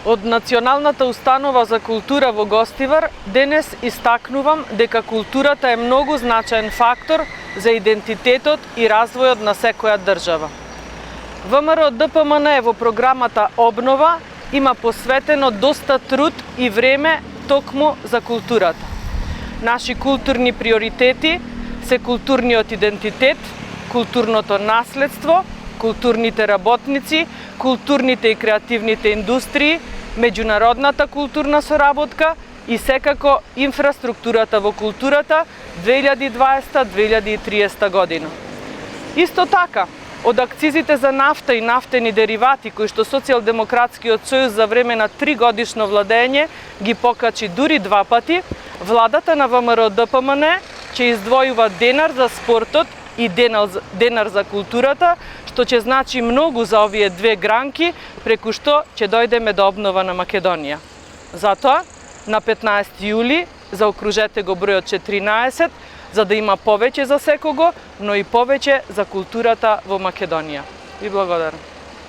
Од Националната установа за култура во Гостивар денес истакнувам дека културата е многу значаен фактор за идентитетот и развојот на секоја држава. ВМРО ДПМН во програмата Обнова има посветено доста труд и време токму за културата. Наши културни приоритети се културниот идентитет, културното наследство, културните работници, културните и креативните индустрии, меѓународната културна соработка и секако инфраструктурата во културата 2020-2030 година. Исто така, од акцизите за нафта и нафтени деривати кои што Социјалдемократскиот сојуз за време на 3-годишно владење ги покачи дури 2 пати, владата на ВМРО ДПМН ќе издвојува денар за спортот и денар за културата, што ќе значи многу за овие две гранки, преку што ќе дојдеме до обнова на Македонија. Затоа, на 15 јули, заокружете го бројот 14, за да има повеќе за секого, но и повеќе за културата во Македонија. Ви благодарам.